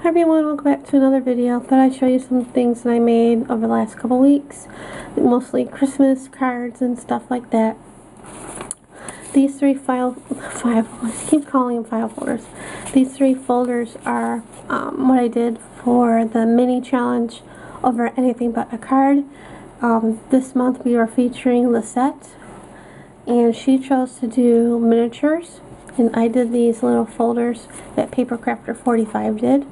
Hi everyone, welcome back to another video. Thought I'd show you some things that I made over the last couple weeks. Mostly Christmas cards and stuff like that. These three I keep calling them file folders. These three folders are what I did for the mini challenge over anything but a card. This month we are featuring Lisette, and she chose to do miniatures, and I did these little folders that Paper Crafter 45 did.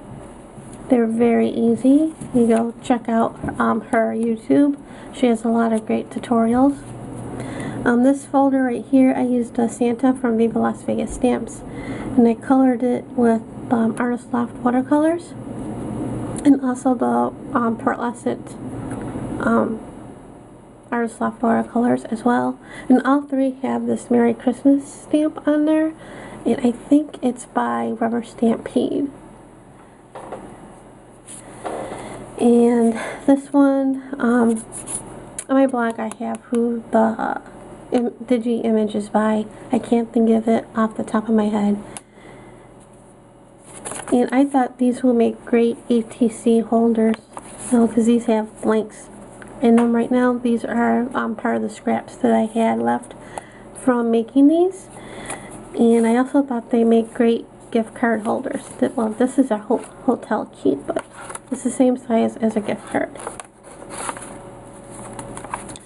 They're very easy. You go check out her YouTube. She has a lot of great tutorials. This folder right here, I used a Santa from Viva Las Vegas Stamps, and I colored it with Artist Loft watercolors, and also the pearlescent Artist Loft watercolors as well. And all three have this Merry Christmas stamp on there, and I think it's by Rubber Stampede. And this one, on my blog I have who the Digi image is by. I can't think of it off the top of my head. And I thought these will make great ATC holders, because these have blanks in them right now. These are part of the scraps that I had left from making these. And I also thought they make great gift card holders. Well, this is a hotel key, but it's the same size as a gift card.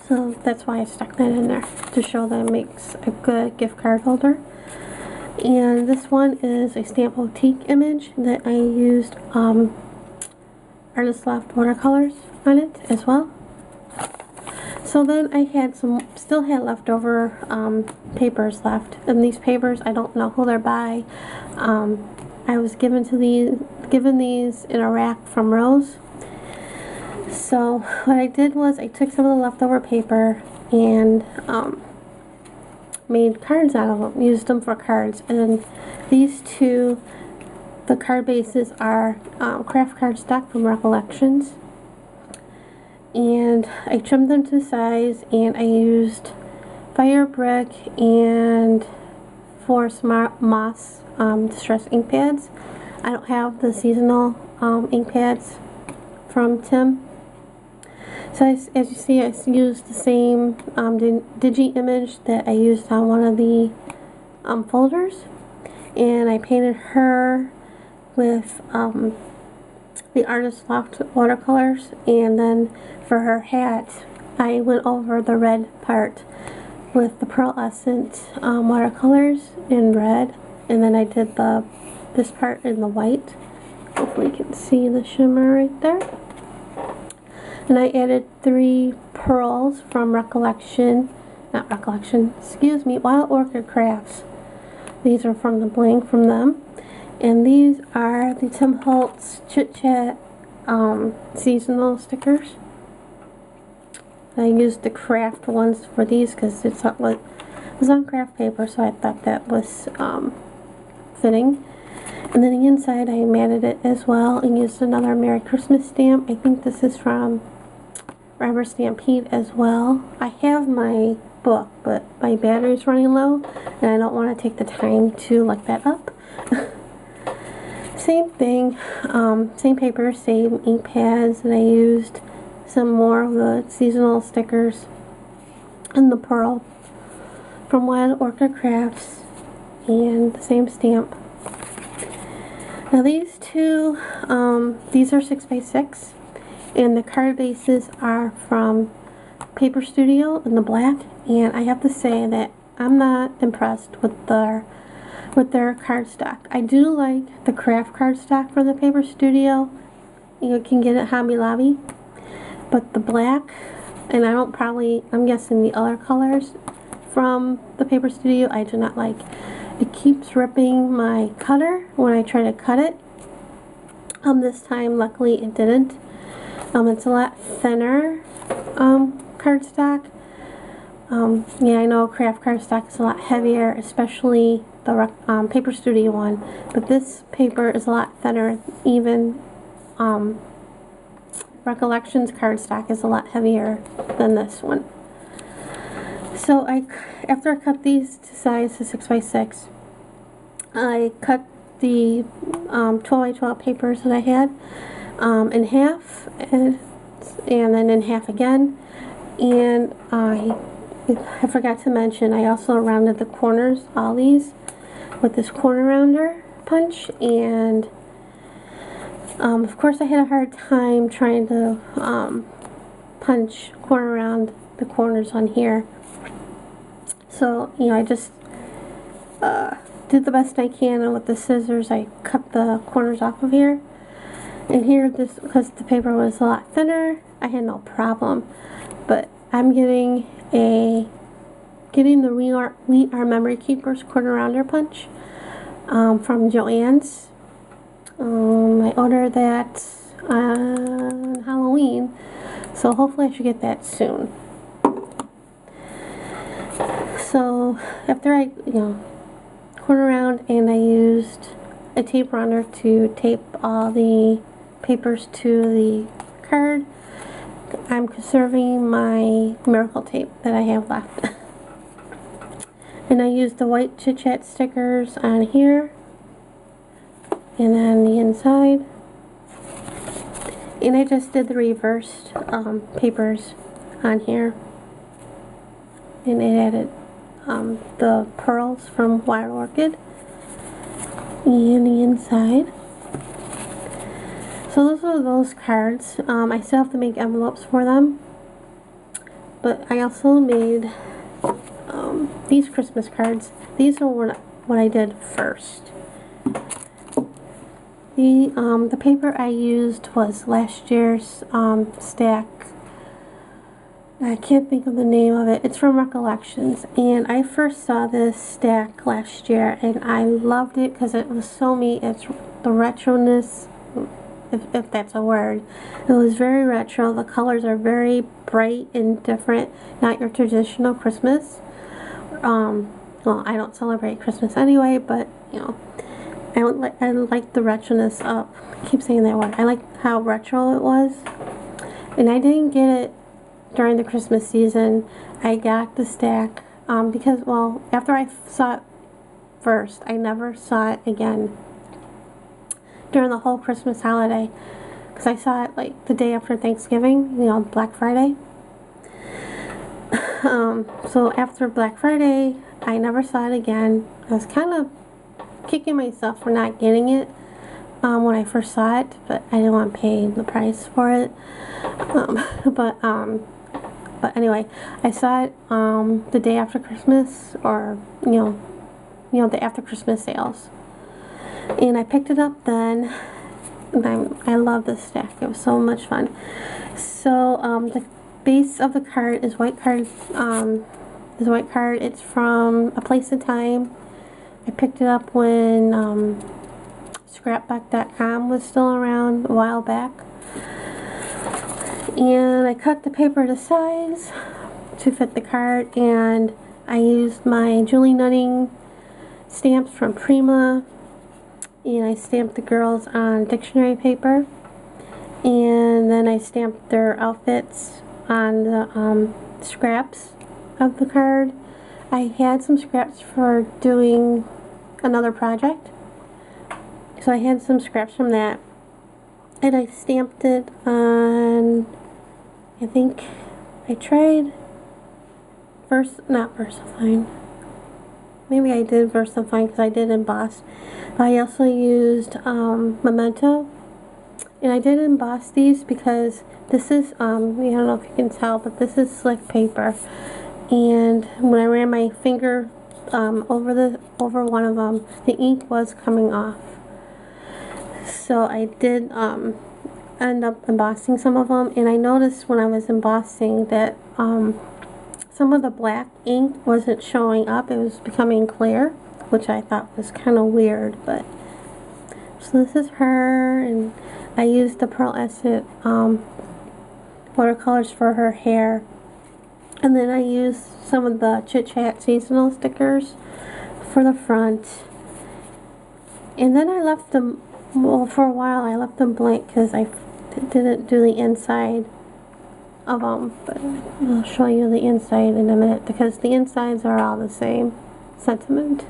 So that's why I stuck that in there, to show that it makes a good gift card holder. And this one is a Stamp Boutique image that I used Artist Loft watercolors on it as well. So then I had still had leftover papers left, and these papers, I don't know who they're by. I was given these in a rack from Rose. So what I did was I took some of the leftover paper and made cards out of them, used them for cards. And these two, the card bases are craft cardstock from Recollections. And I trimmed them to size, and I used Fire Brick and Forest Moss distress ink pads. I don't have the seasonal ink pads from Tim. So as you see, I used the same Digi image that I used on one of the folders, and I painted her with the Artist Loft watercolors. And then for her hat, I went over the red part with the pearlescent watercolors in red, and then I did this part in the white. Hopefully you can see the shimmer right there. And I added 3 pearls from Wild Orchid Crafts. These are from the bling from them. And these are the Tim Holtz Chit Chat seasonal stickers. I used the craft ones for these because it was on craft paper, so I thought that was fitting. And then the inside I matted it as well and used another Merry Christmas stamp. I think this is from Rubber Stampede as well. I have my book, but my battery's running low and I don't want to take the time to look that up. Same thing, same paper, same ink pads, and I used some more of the seasonal stickers and the pearl from Wild Orchid Crafts, and the same stamp. Now these two, these are 6x6, and the card bases are from Paper Studio in the black, and I have to say that I'm not impressed with their cardstock. I do like the craft cardstock from the Paper Studio. You can get it at Hobby Lobby. But the black, and I'm guessing the other colors from the Paper Studio, I do not like. It keeps ripping my cutter when I try to cut it. This time, luckily, it didn't. It's a lot thinner cardstock. Yeah, I know craft cardstock is a lot heavier, especially the Paper Studio one. But this paper is a lot thinner. Even Recollections cardstock is a lot heavier than this one. So after I cut these to size to 6x6, I cut the 12 by 12 papers that I had in half, and then in half again. And I forgot to mention, I also rounded the corners, all these, with this corner rounder punch. And of course I had a hard time trying to punch corner around the corners on here. So, you know, I just did the best I can, and with the scissors I cut the corners off of here. And here, this, because the paper was a lot thinner, I had no problem. But I'm getting the We Are Memory Keepers corner rounder punch from Joann's. I ordered that on Halloween, so hopefully I should get that soon. So after I, corner around, and I used a tape runner to tape all the papers to the card, I'm conserving my Miracle tape that I have left. And I used the white Chit Chat stickers on here and on the inside. And I just did the reversed papers on here. And it added the pearls from Wild Orchid and the inside. So those are those cards. I still have to make envelopes for them, but I also made these Christmas cards. These are what I did first. The paper I used was last year's stack. I can't think of the name of it. It's from Recollections, and I first saw this stack last year, and I loved it because it was so neat. It's the retroness, if that's a word. It was very retro. The colors are very bright and different, not your traditional Christmas. Well, I don't celebrate Christmas anyway, but I like the retroness of, I keep saying that word. I like how retro it was. And I didn't get it during the Christmas season. I got the stack because, well, after I saw it first, I never saw it again during the whole Christmas holiday, because I saw it like the day after Thanksgiving, Black Friday. So after Black Friday, I never saw it again. I was kind of kicking myself for not getting it when I first saw it, but I didn't want to pay the price for it. But anyway, I saw it the day after Christmas, or the after Christmas sales, and I picked it up then. And I love this stack. It was so much fun. So the base of the card is white card. It's from A Place in Time. I picked it up when scrapbook.com was still around a while back. And I cut the paper to size to fit the card, and I used my Julie Nutting stamps from Prima, and I stamped the girls on dictionary paper, and then I stamped their outfits on the scraps of the card. I had some scraps for doing another project, so I had some scraps from that, and I stamped it on, I think I tried not VersaFine. Maybe I did VersaFine because I did emboss. But I also used Memento, and I did emboss these because this is I don't know if you can tell, but this is slick paper. And when I ran my finger over one of them, the ink was coming off. So I did end up embossing some of them, and I noticed when I was embossing that some of the black ink wasn't showing up. It was becoming clear, which I thought was kind of weird. But so this is her, and I used the Pearl Essence watercolors for her hair, and then I used some of the Chit Chat seasonal stickers for the front. And then I left them, well, for a while I left them blank because I didn't do the inside of them, but I'll show you the inside in a minute because the insides are all the same sentiment.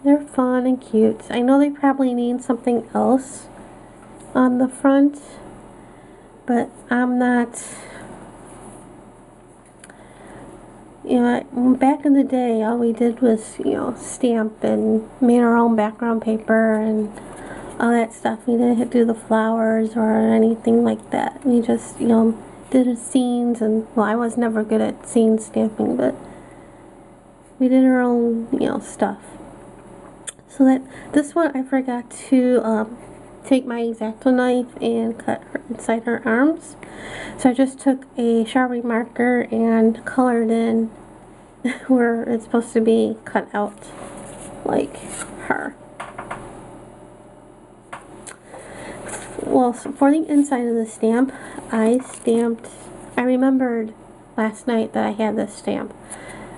They're fun and cute. I know they probably need something else on the front, but I'm not, you know, back in the day all we did was, you know, stamp and made our own background paper and all that stuff. We didn't do the flowers or anything like that. We just, you know, did the scenes, and well, I was never good at scene stamping, but we did our own, you know, stuff. So that this one I forgot to take my X-Acto knife and cut her inside her arms. So I just took a Sharpie marker and colored in where it's supposed to be cut out, like her. Well, so for the inside of the stamp, I remembered last night that I had this stamp.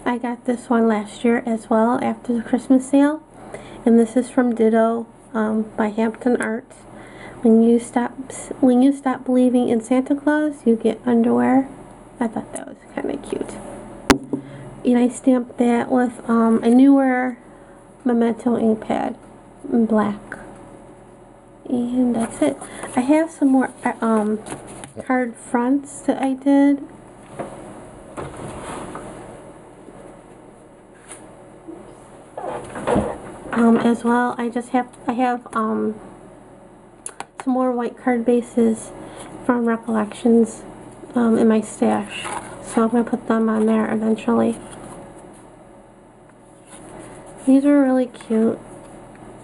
I got this one last year as well after the Christmas sale, and this is from Ditto by Hampton Art. When you stop believing in Santa Claus, you get underwear. I thought that was kind of cute. And I stamped that with a newer Memento ink pad in black. And that's it. I have some more card fronts that I did. As well, I have some more white card bases from Recollections in my stash, so I'm gonna put them on there eventually. These are really cute,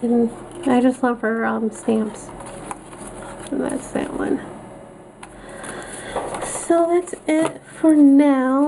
and I just love her stamps. And that's that one. So that's it for now.